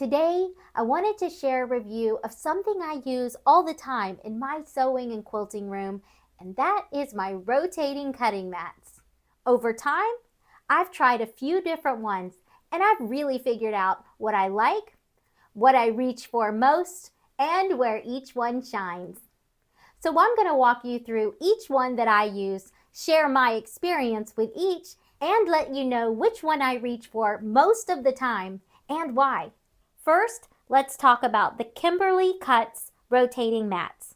Today, I wanted to share a review of something I use all the time in my sewing and quilting room, and that is my rotating cutting mats. Over time, I've tried a few different ones, and I've really figured out what I like, what I reach for most, and where each one shines. So I'm going to walk you through each one that I use, share my experience with each, and let you know which one I reach for most of the time and why. First, let's talk about the Kimberly Cutting rotating mats.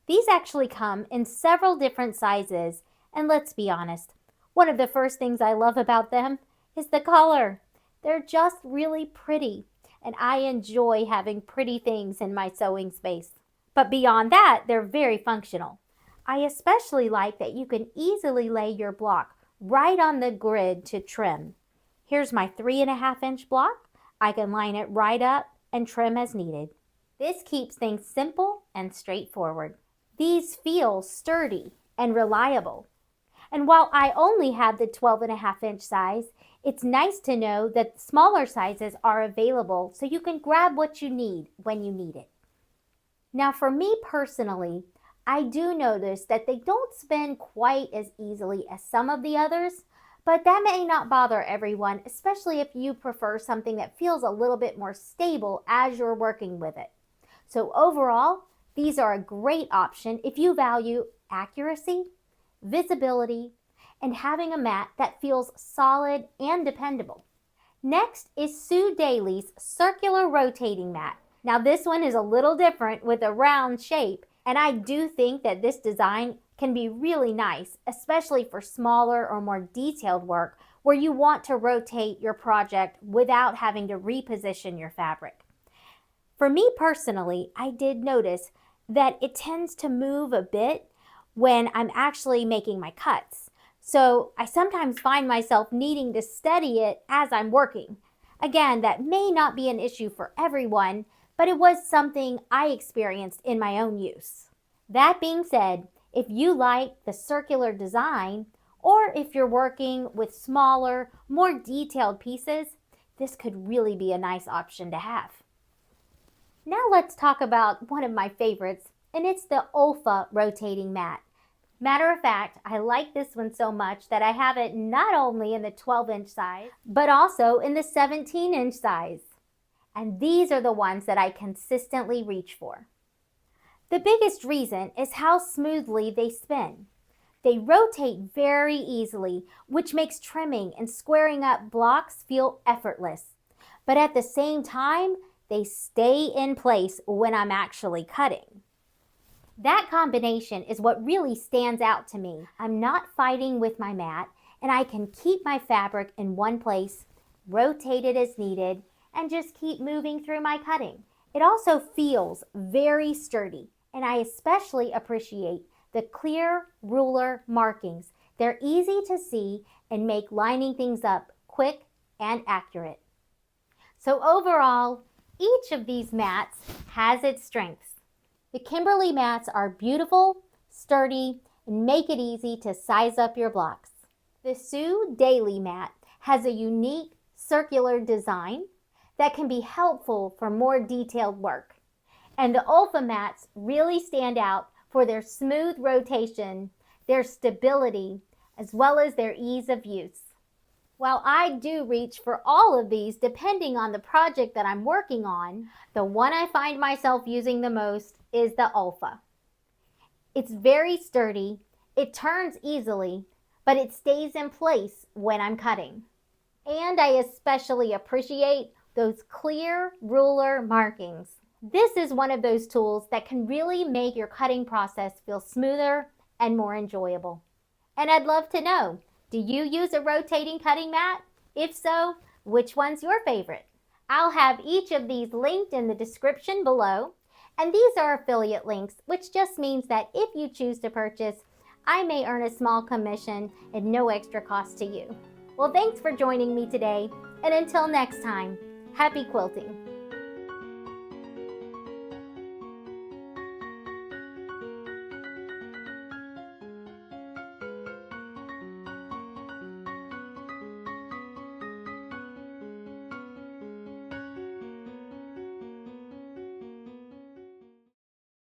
These actually come in several different sizes, and let's be honest, one of the first things I love about them is the color. They're just really pretty, and I enjoy having pretty things in my sewing space. But beyond that, they're very functional. I especially like that you can easily lay your block right on the grid to trim. Here's my 3.5-inch block. I can line it right up and trim as needed. This keeps things simple and straightforward. These feel sturdy and reliable. And while I only have the 12.5-inch size, it's nice to know that smaller sizes are available so you can grab what you need when you need it. Now for me personally, I do notice that they don't spin quite as easily as some of the others, but that may not bother everyone, especially if you prefer something that feels a little bit more stable as you're working with it. So overall, these are a great option if you value accuracy, visibility, and having a mat that feels solid and dependable. Next is Daley's circular rotating mat. Now this one is a little different with a round shape, and I do think that this design can be really nice, especially for smaller or more detailed work where you want to rotate your project without having to reposition your fabric. For me personally, I did notice that it tends to move a bit when I'm actually making my cuts. So I sometimes find myself needing to steady it as I'm working. Again, that may not be an issue for everyone, but it was something I experienced in my own use. That being said, if you like the circular design, or if you're working with smaller, more detailed pieces, this could really be a nice option to have. Now let's talk about one of my favorites, and it's the Olfa rotating mat. Matter of fact, I like this one so much that I have it not only in the 12-inch size, but also in the 17-inch size. And these are the ones that I consistently reach for. The biggest reason is how smoothly they spin. They rotate very easily, which makes trimming and squaring up blocks feel effortless. But at the same time, they stay in place when I'm actually cutting. That combination is what really stands out to me. I'm not fighting with my mat, and I can keep my fabric in one place, rotate it as needed, and just keep moving through my cutting. It also feels very sturdy, and I especially appreciate the clear ruler markings. They're easy to see and make lining things up quick and accurate. So overall, each of these mats has its strengths. The Kimberly mats are beautiful, sturdy, and make it easy to size up your blocks. The Daley mat has a unique circular design that can be helpful for more detailed work. And the Olfa mats really stand out for their smooth rotation, their stability, as well as their ease of use. While I do reach for all of these depending on the project that I'm working on, the one I find myself using the most is the Olfa. It's very sturdy, it turns easily, but it stays in place when I'm cutting. And I especially appreciate those clear ruler markings. This is one of those tools that can really make your cutting process feel smoother and more enjoyable. And I'd love to know, do you use a rotating cutting mat? If so, which one's your favorite? I'll have each of these linked in the description below. And these are affiliate links, which just means that if you choose to purchase, I may earn a small commission at no extra cost to you. Well, thanks for joining me today. And until next time, happy quilting.